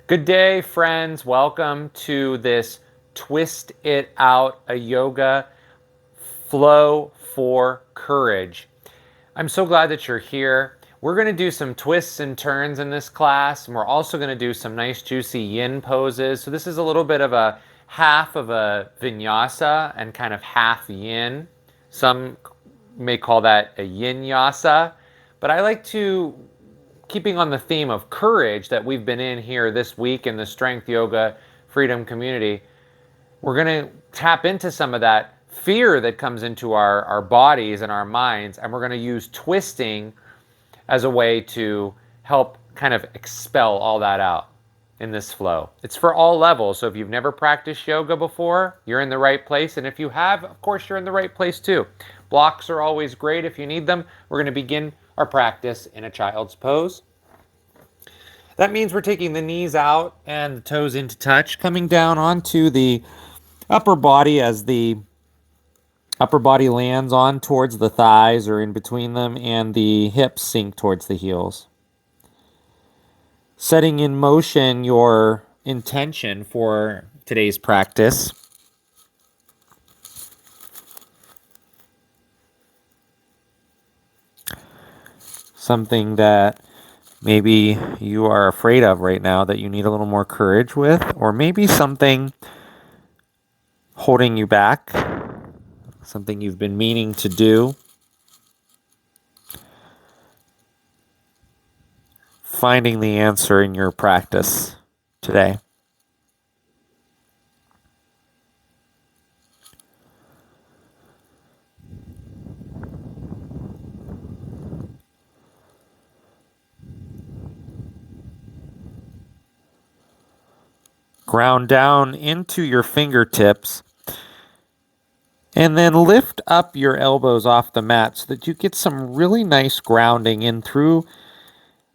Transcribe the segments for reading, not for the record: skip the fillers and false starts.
Good day, friends. Welcome to this Twist It Out, a yoga flow for courage. I'm so glad that you're here. We're going to do some twists and turns in this class, and we're also going to do some nice juicy yin poses. So this is a little bit of a half of a vinyasa and kind of half yin. Some may call that a yin yasa, but I like to, keeping on the theme of courage that we've been in here this week in the Strength Yoga Freedom community, we're going to tap into some of that fear that comes into our bodies and our minds, and we're going to use twisting as a way to help kind of expel all that out in this flow. It's for all levels, so if you've never practiced yoga before, you're in the right place, and if you have, of course, you're in the right place too. Blocks are always great if you need them. We're going to begin our practice in a child's pose. That means we're taking the knees out and the toes into touch, coming down onto the upper body as the upper body lands on towards the thighs or in between them, and the hips sink towards the heels. Setting in motion your intention for today's practice. Something that maybe you are afraid of right now that you need a little more courage with, or maybe something holding you back, something you've been meaning to do. Finding the answer in your practice today. Ground down into your fingertips, and then lift up your elbows off the mat so that you get some really nice grounding in through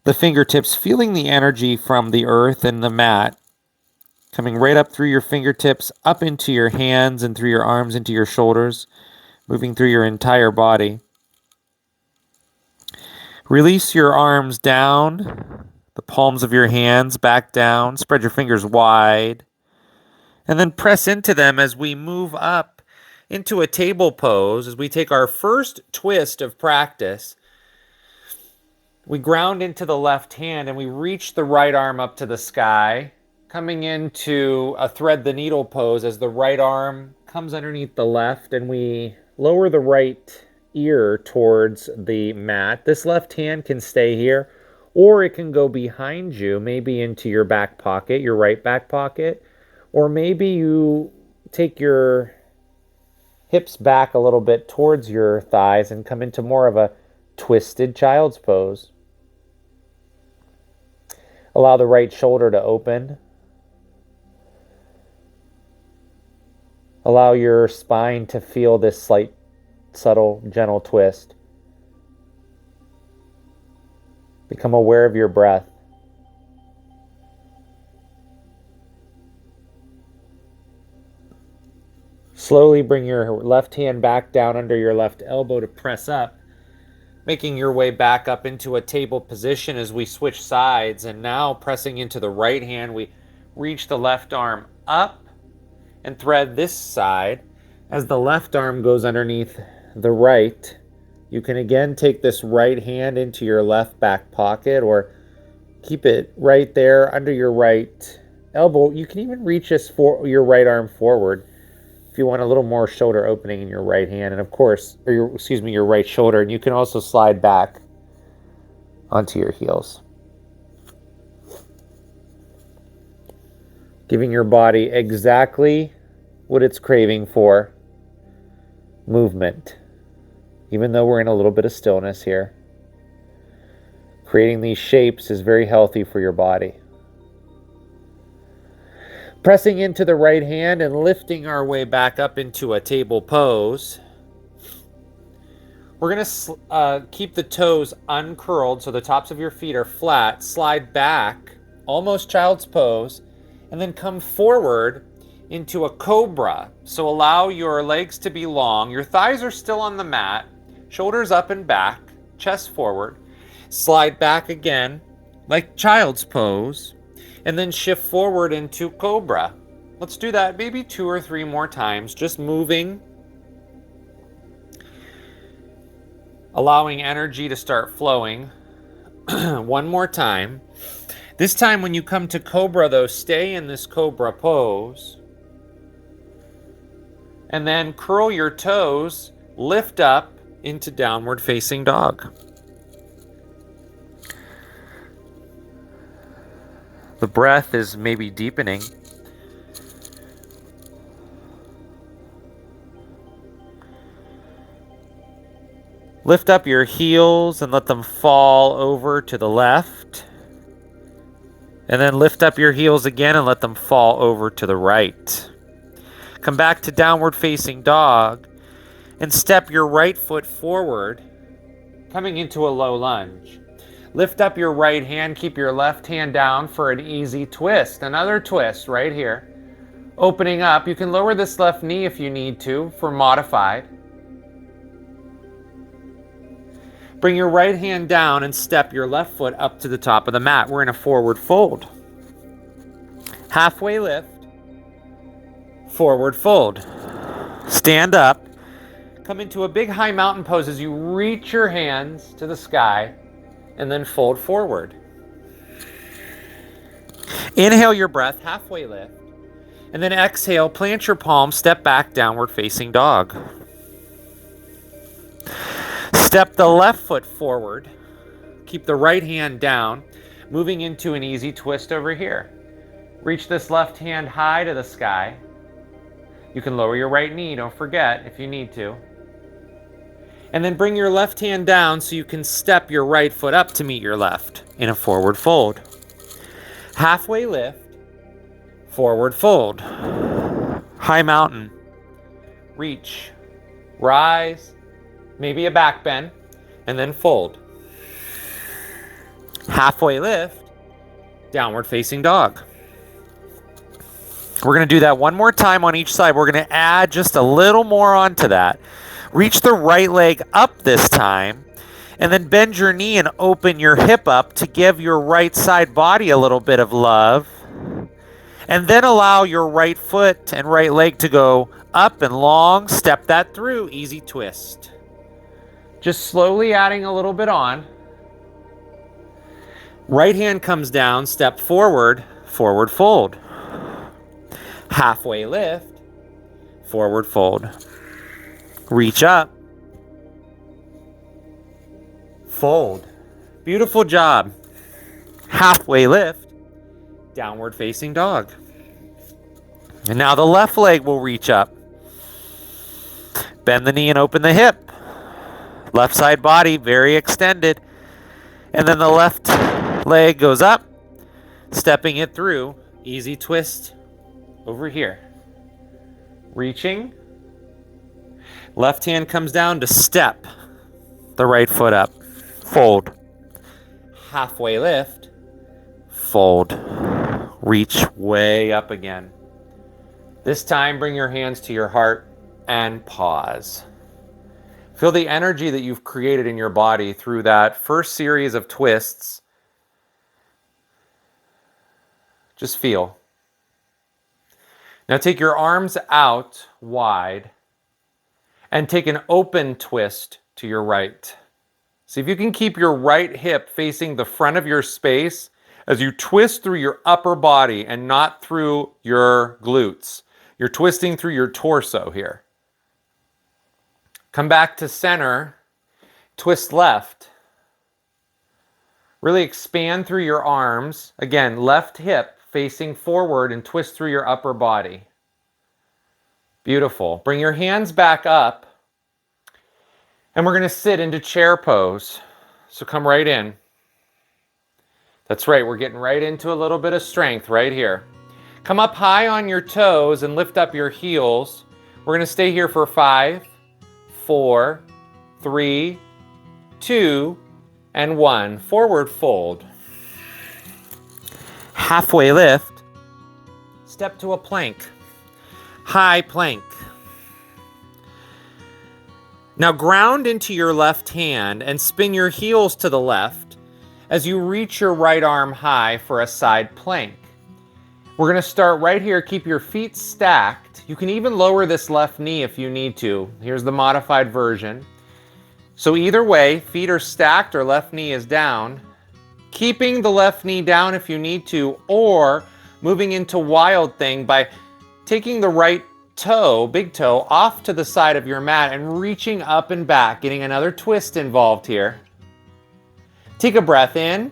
the fingertips, feeling the energy from the earth and the mat coming right up through your fingertips, up into your hands and through your arms into your shoulders, moving through your entire body. Release your arms down, the palms of your hands back down, spread your fingers wide, and then press into them as we move up into a table pose. As we take our first twist of practice, we ground into the left hand and we reach the right arm up to the sky, coming into a thread the needle pose as the right arm comes underneath the left, and we lower the right ear towards the mat. This left hand can stay here, or it can go behind you, maybe into your back pocket, your right back pocket, or maybe you take your hips back a little bit towards your thighs and come into more of a twisted child's pose. Allow the right shoulder to open. Allow your spine to feel this slight, subtle, gentle twist. Become aware of your breath. Slowly bring your left hand back down under your left elbow to press up, making your way back up into a table position as we switch sides. And now pressing into the right hand, we reach the left arm up and thread this side. As the left arm goes underneath the right, you can again take this right hand into your left back pocket, or keep it right there under your right elbow. You can even reach your right arm forward if you want a little more shoulder opening in your right hand, and of course, your right shoulder. And you can also slide back onto your heels, giving your body exactly what it's craving for: movement. Even though we're in a little bit of stillness here, creating these shapes is very healthy for your body. Pressing into the right hand and lifting our way back up into a table pose. We're going to keep the toes uncurled so the tops of your feet are flat. Slide back, almost child's pose, and then come forward into a cobra. So allow your legs to be long. Your thighs are still on the mat. Shoulders up and back, chest forward. Slide back again, like child's pose. and then shift forward into Cobra. Let's do that maybe 2 or 3 more times, just moving, allowing energy to start flowing. One more time. This time when you come to Cobra though, stay in this Cobra pose. And then curl your toes, lift up into downward facing dog. The breath is maybe deepening. Lift up your heels and let them fall over to the left. And then lift up your heels again and let them fall over to the right. Come back to downward facing dog and step your right foot forward, coming into a low lunge. Lift up your right hand, keep your left hand down for an easy twist. Another twist right here. Opening up, you can lower this left knee if you need to for modified. Bring your right hand down and step your left foot up to the top of the mat. We're in a forward fold. Halfway lift, forward fold. Stand up, come into a big high mountain pose as you reach your hands to the sky and then fold forward. Inhale your breath, halfway lift, and then exhale, plant your palms, step back, downward facing dog. Step the left foot forward, keep the right hand down, moving into an easy twist over here. Reach this left hand high to the sky. You can lower your right knee, don't forget, if you need to. And then bring your left hand down so you can step your right foot up to meet your left in a forward fold. Halfway lift, forward fold. High mountain. Reach, rise, maybe a back bend, and then fold. Halfway lift, downward facing dog. We're going to do that one more time on each side. We're going to add just a little more onto that. Reach the right leg up this time, and then bend your knee and open your hip up to give your right side body a little bit of love. And then allow your right foot and right leg to go up and long. Step that through. Easy twist. Just slowly adding a little bit on. Right hand comes down, step forward, forward fold. Halfway lift, forward fold. Reach up, fold. Beautiful job. Halfway lift, downward facing dog. And now the left leg will reach up. Bend the knee and open the hip. Left side body very extended. And then the left leg goes up, stepping it through. Easy twist over here. Reaching. Left hand comes down to step the right foot up. Fold. Halfway lift. Fold. Reach way up again. This time, bring your hands to your heart and pause. Feel the energy that you've created in your body through that first series of twists. Just feel. Now take your arms out wide and take an open twist to your right. See if you can keep your right hip facing the front of your space as you twist through your upper body and not through your glutes. You're twisting through your torso here. Come back to center, twist left. Really expand through your arms. Again, left hip facing forward and twist through your upper body. Beautiful. Bring your hands back up. And we're going to sit into chair pose. So come right in. That's right, we're getting right into a little bit of strength right here. Come up high on your toes and lift up your heels. We're going to stay here for 5, 4, 3, 2, and 1. Forward fold. Halfway lift. Step to a plank. High plank. Now ground into your left hand and spin your heels to the left as you reach your right arm high for a side plank. We're going to start right here. Keep your feet stacked. You can even lower this left knee if you need to. Here's the modified version. So either way, feet are stacked or left knee is down. Keeping the left knee down if you need to, or moving into Wild Thing by taking the right toe, big toe, off to the side of your mat and reaching up and back, getting another twist involved here. Take a breath in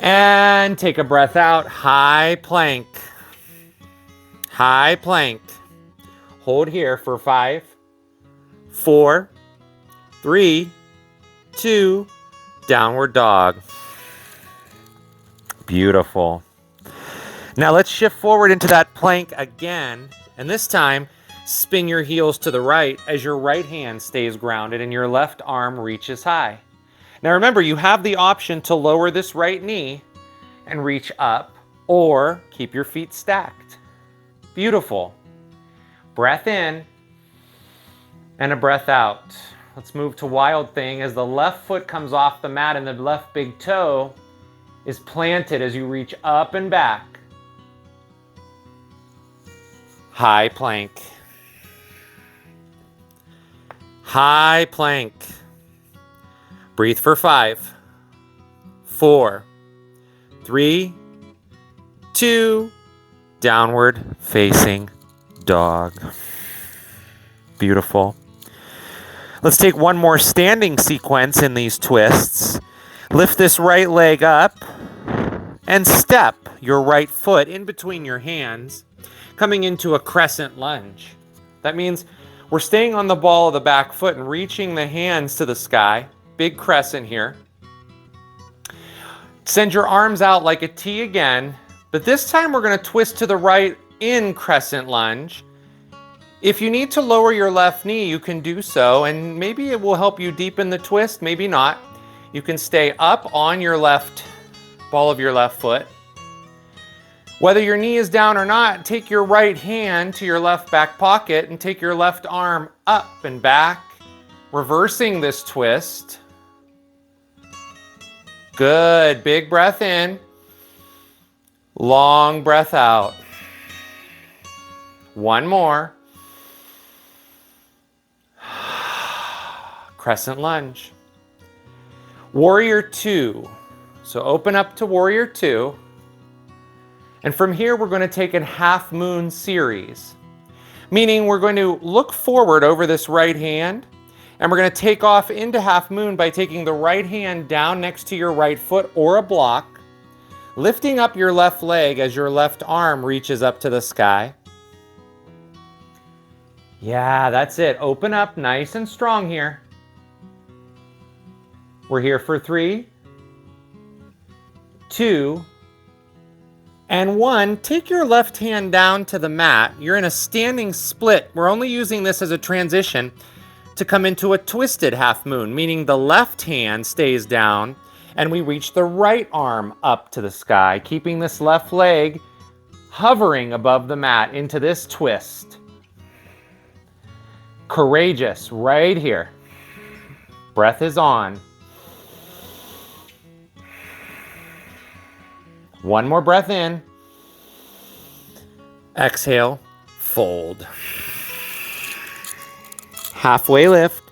and take a breath out. High plank. High plank. Hold here for 5, 4, 3, 2, downward dog. Beautiful. Now let's shift forward into that plank again, and this time spin your heels to the right as your right hand stays grounded and your left arm reaches high. Now remember, you have the option to lower this right knee and reach up, or keep your feet stacked. Beautiful. Breath in and a breath out. Let's move to Wild Thing as the left foot comes off the mat and the left big toe is planted as you reach up and back. High plank. High plank. Breathe for 5, 4, 3, 2, downward facing dog. Beautiful. Let's take one more standing sequence in these twists. Lift this right leg up and step your right foot in between your hands, coming into a crescent lunge. That means we're staying on the ball of the back foot and reaching the hands to the sky. Big crescent here. Send your arms out like a T again, but this time we're going to twist to the right in crescent lunge. If you need to lower your left knee, you can do so, and maybe it will help you deepen the twist, maybe not. You can stay up on your left ball of your left foot. Whether your knee is down or not, take your right hand to your left back pocket and take your left arm up and back, reversing this twist. Good. Big breath in. Long breath out. One more. Crescent lunge. Warrior 2. So open up to Warrior 2. And from here, we're going to take a half moon series, meaning we're going to look forward over this right hand, and we're going to take off into half moon by taking the right hand down next to your right foot or a block, lifting up your left leg as your left arm reaches up to the sky. Yeah, that's it. Open up nice and strong here. We're here for 3, 2, and 1. Take your left hand down to the mat. You're in a standing split. We're only using this as a transition to come into a twisted half moon, meaning the left hand stays down and we reach the right arm up to the sky, keeping this left leg hovering above the mat into this twist. Courageous right here. Breath is on. One more breath in. Exhale, fold. Halfway lift.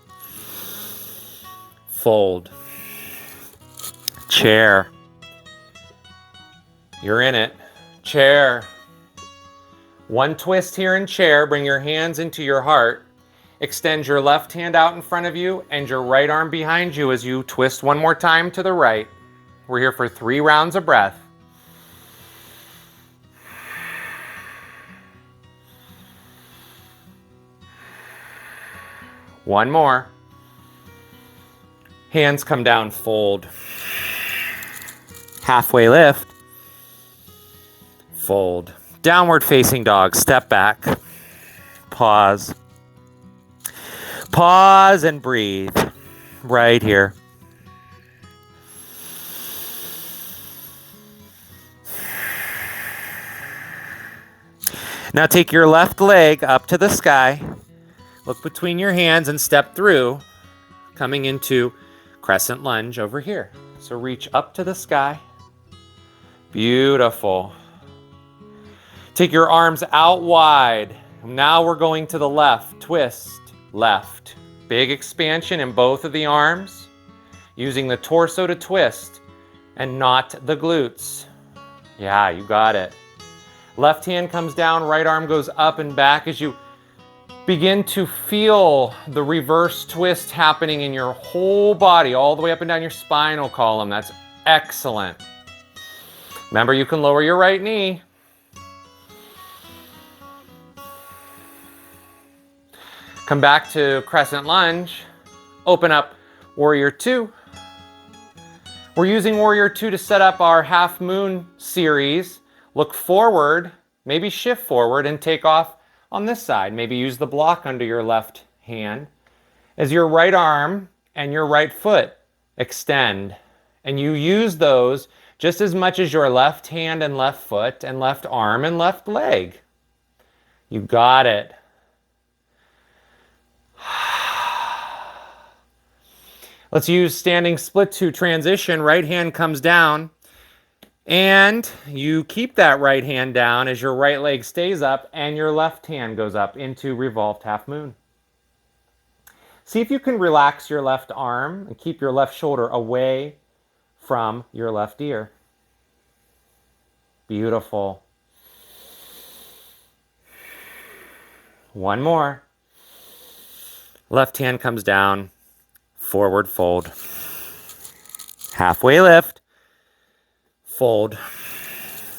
Fold. Chair. You're in it. Chair. One twist here in chair. Bring your hands into your heart. Extend your left hand out in front of you and your right arm behind you as you twist one more time to the right. We're here for 3 rounds of breath. One more. Hands come down, fold. Halfway lift. Fold. Downward facing dog, step back. Pause. Pause and breathe. Right here. Now take your left leg up to the sky. Look between your hands and step through, coming into crescent lunge over here. So reach up to the sky. Beautiful. Take your arms out wide. Now we're going to the left. Twist, left. Big expansion in both of the arms, using the torso to twist and not the glutes. Yeah, you got it. Left hand comes down, right arm goes up and back as you begin to feel the reverse twist happening in your whole body, all the way up and down your spinal column. That's excellent. Remember, you can lower your right knee. Come back to Crescent Lunge. Open up Warrior 2. We're using Warrior 2 to set up our half moon series. Look forward, maybe shift forward and take off on this side. Maybe use the block under your left hand as your right arm and your right foot extend. And you use those just as much as your left hand and left foot and left arm and left leg. You got it. Let's use standing split to transition. Right hand comes down and you keep that right hand down as your right leg stays up and your left hand goes up into revolved half moon. See if you can relax your left arm and keep your left shoulder away from your left ear. Beautiful. One more. Left hand comes down. Forward fold, halfway lift, fold,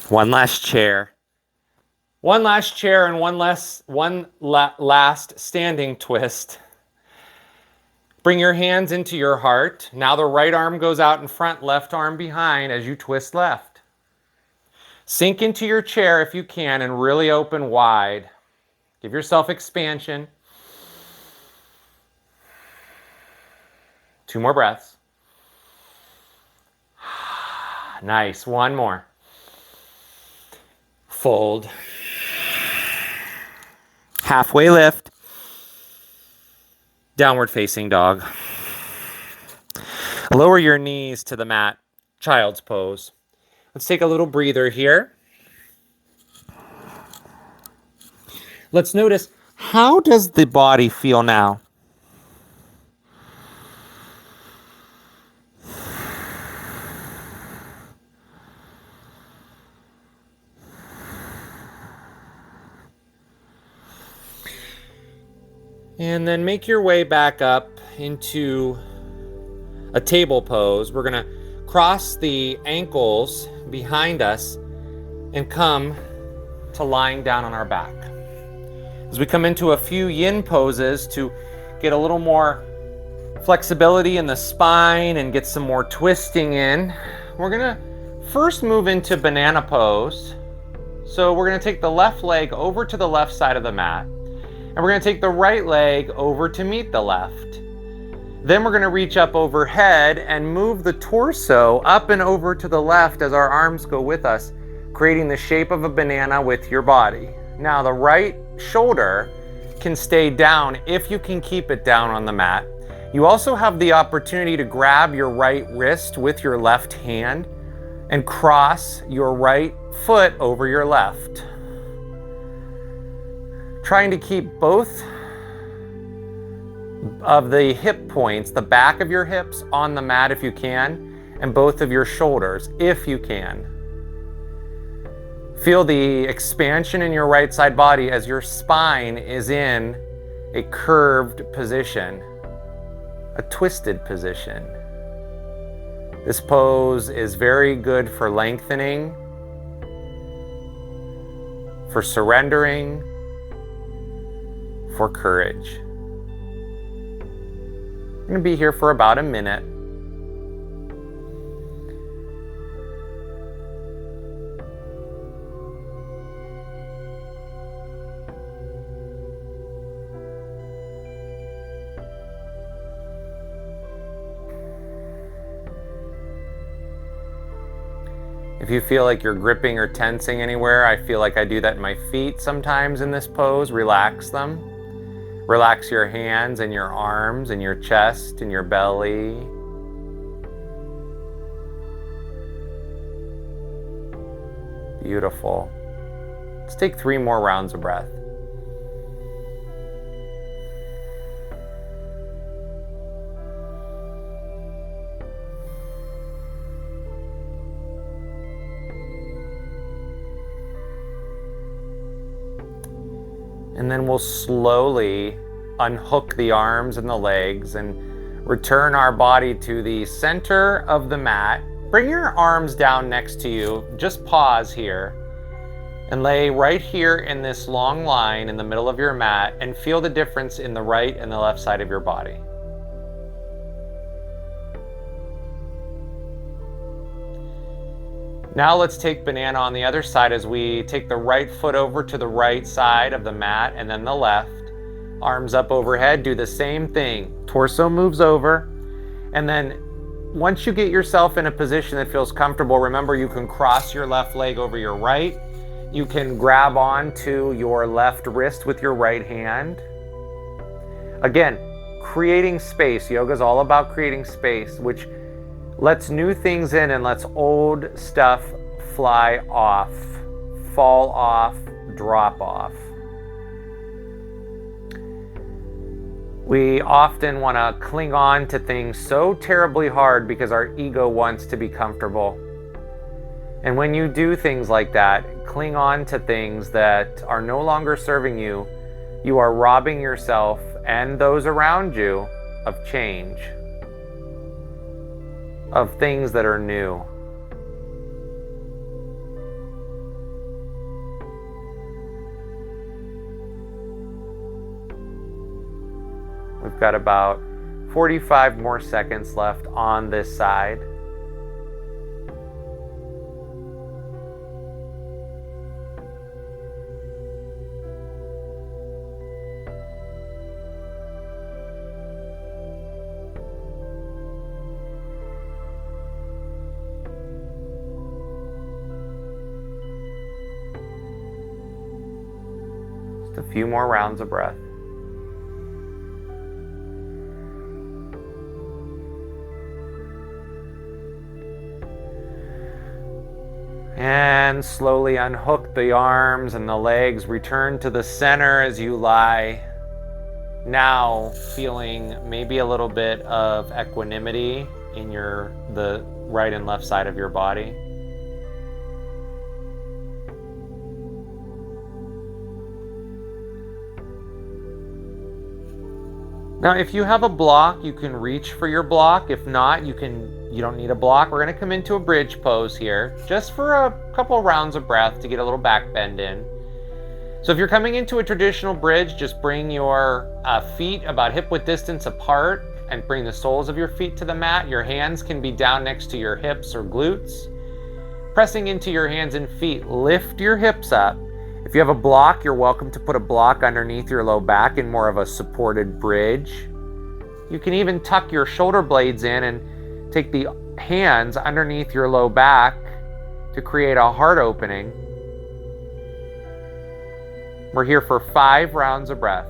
one last chair and one last standing twist. Bring your hands into your heart. Now the right arm goes out in front, left arm behind as you twist left. Sink into your chair if you can and really open wide. Give yourself expansion. 2 more breaths. Nice. One more. Fold. Halfway lift. Downward facing dog. Lower your knees to the mat. Child's pose. Let's take a little breather here. Let's notice, how does the body feel now? And then make your way back up into a table pose. We're going to cross the ankles behind us and come to lying down on our back. As we come into a few yin poses to get a little more flexibility in the spine and get some more twisting in, we're going to first move into banana pose. So we're going to take the left leg over to the left side of the mat. And we're going to take the right leg over to meet the left. Then we're going to reach up overhead and move the torso up and over to the left as our arms go with us, creating the shape of a banana with your body. Now the right shoulder can stay down if you can keep it down on the mat. You also have the opportunity to grab your right wrist with your left hand and cross your right foot over your left. Trying to keep both of the hip points, the back of your hips on the mat if you can, and both of your shoulders if you can. Feel the expansion in your right side body as your spine is in a curved position, a twisted position. This pose is very good for lengthening, for surrendering, for courage. I'm going to be here for about a minute. If you feel like you're gripping or tensing anywhere, I feel like I do that in my feet sometimes in this pose. Relax them. Relax your hands and your arms and your chest and your belly. Beautiful. Let's take 3 more rounds of breath. And then we'll slowly unhook the arms and the legs and return our body to the center of the mat. Bring your arms down next to you. Just pause here and lay right here in this long line in the middle of your mat and feel the difference in the right and the left side of your body. Now let's take banana on the other side as we take the right foot over to the right side of the mat and then the left. Arms up overhead, do the same thing. Torso moves over. And then once you get yourself in a position that feels comfortable, remember you can cross your left leg over your right. You can grab onto your left wrist with your right hand. Again, creating space. Yoga is all about creating space, which lets new things in and lets old stuff fly off, fall off, drop off. We often want to cling on to things so terribly hard because our ego wants to be comfortable. And when you do things like that, cling on to things that are no longer serving you, you are robbing yourself and those around you of change, of things that are new. We've got about 45 more seconds left on this side. Just a few more rounds of breath. And slowly unhook the arms and the legs. Return to the center as you lie. Now feeling maybe a little bit of equanimity in the right and left side of your body. Now, if you have a block, you can reach for your block. If not, you don't need a block. We're going to come into a bridge pose here, just for a couple rounds of breath to get a little back bend in. So if you're coming into a traditional bridge, just bring your feet about hip-width distance apart and bring the soles of your feet to the mat. Your hands can be down next to your hips or glutes. Pressing into your hands and feet, lift your hips up. If you have a block, you're welcome to put a block underneath your low back in more of a supported bridge. You can even tuck your shoulder blades in and take the hands underneath your low back to create a heart opening. We're here for 5 rounds of breath.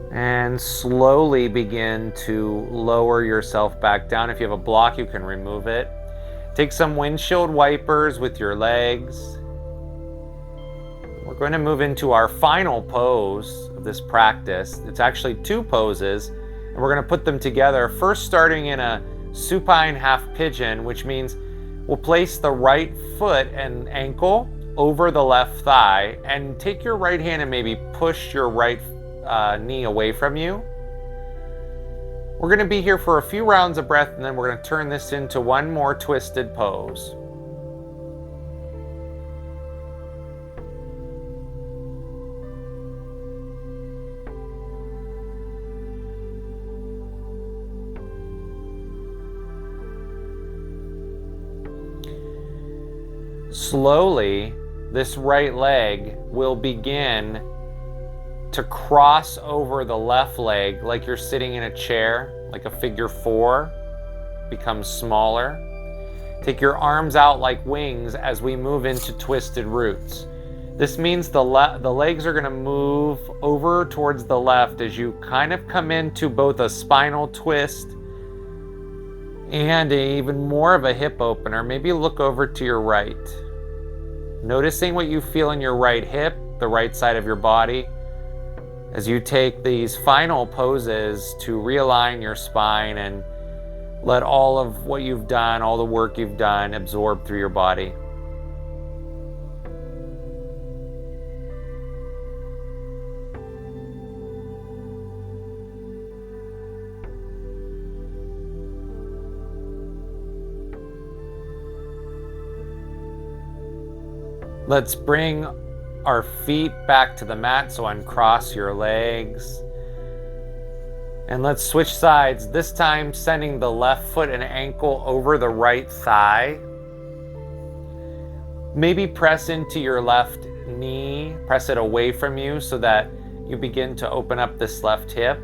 And slowly begin to lower yourself back down. If you have a block, you can remove it. Take some windshield wipers with your legs. We're going to move into our final pose of this practice. It's actually 2 poses, and we're going to put them together. First, starting in a supine half pigeon, which means we'll place the right foot and ankle over the left thigh, and take your right hand and maybe push your right knee away from you. We're going to be here for a few rounds of breath, and then we're going to turn this into one more twisted pose. Slowly, this right leg will begin to cross over the left leg like you're sitting in a chair. like a figure 4, becomes smaller. Take your arms out like wings as we move into twisted roots. This means the legs are going to move over towards the left as you kind of come into both a spinal twist and even more of a hip opener. Maybe look over to your right. Noticing what you feel in your right hip, the right side of your body, as you take these final poses to realign your spine and let all of what you've done, all the work you've done, absorb through your body. Let's bring our feet back to the mat, so uncross your legs. And let's switch sides, this time sending the left foot and ankle over the right thigh. Maybe press into your left knee, press it away from you so that you begin to open up this left hip.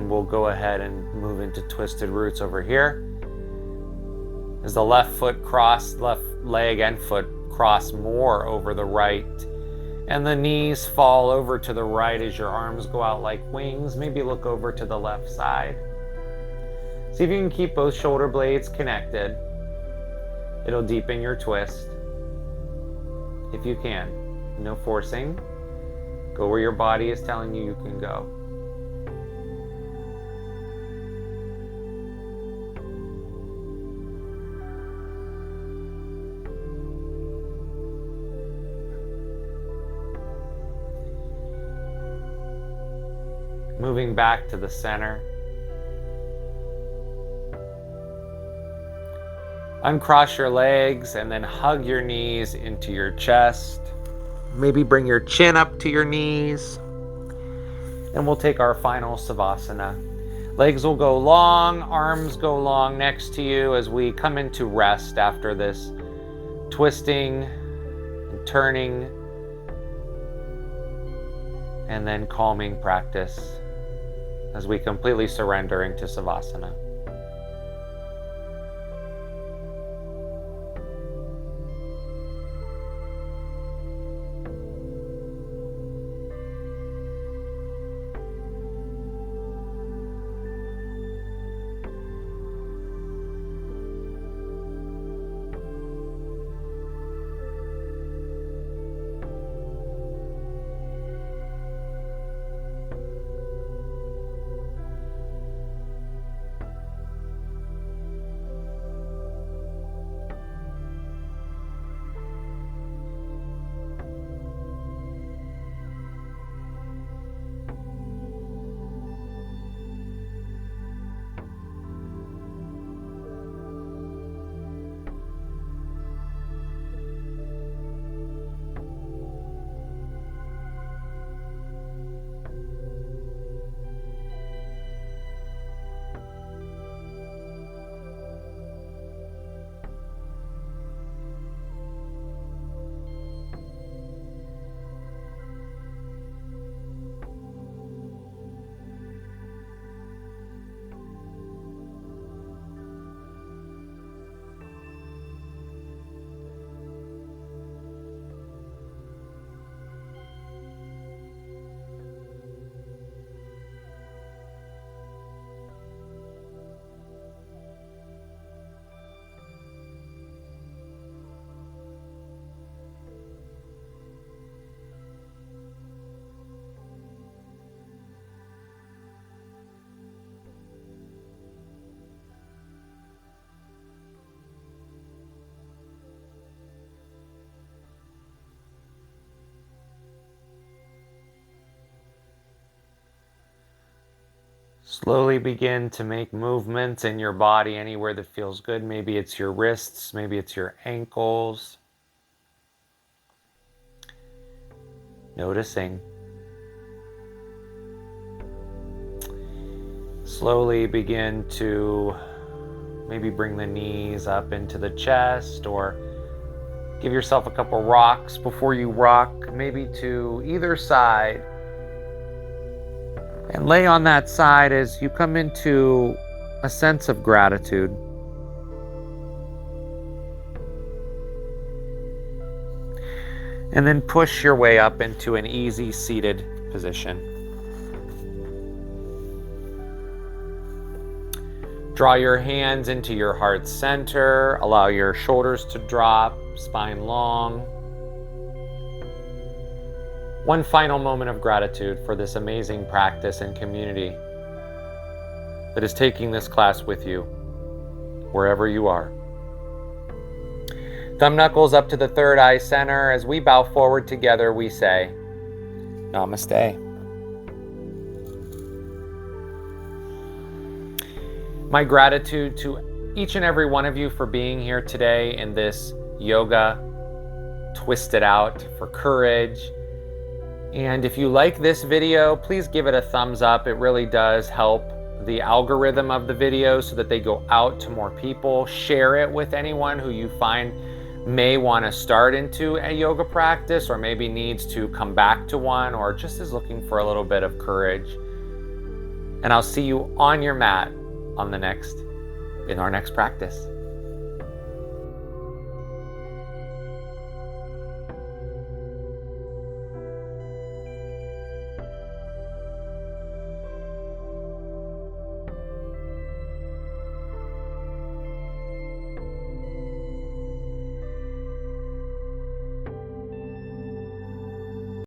We'll go ahead and move into twisted roots over here. As the left leg and foot cross more over the right, and the knees fall over to the right as your arms go out like wings. Maybe look over to the left side. See if you can keep both shoulder blades connected. It'll deepen your twist. If you can. No forcing. Go where your body is telling you can go. Moving back to the center. Uncross your legs and then hug your knees into your chest. Maybe bring your chin up to your knees. And we'll take our final Savasana. Legs will go long, arms go long next to you as we come into rest after this twisting and turning and then calming practice as we completely surrender into Savasana. Slowly begin to make movements in your body anywhere that feels good. Maybe it's your wrists, maybe it's your ankles. Noticing. Slowly begin to maybe bring the knees up into the chest, or give yourself a couple rocks before you rock, maybe to either side. And lay on that side as you come into a sense of gratitude. And then push your way up into an easy seated position. Draw your hands into your heart center. Allow your shoulders to drop, spine long. One final moment of gratitude for this amazing practice and community that is taking this class with you, wherever you are. Thumb knuckles up to the third eye center. As we bow forward together, we say, Namaste. My gratitude to each and every one of you for being here today in this yoga twisted out for courage. And if you like this video, please give it a thumbs up. It really does help the algorithm of the video so that they go out to more people. Share it with anyone who you find may want to start into a yoga practice, or maybe needs to come back to one, or just is looking for a little bit of courage. And I'll see you on your mat in our next practice.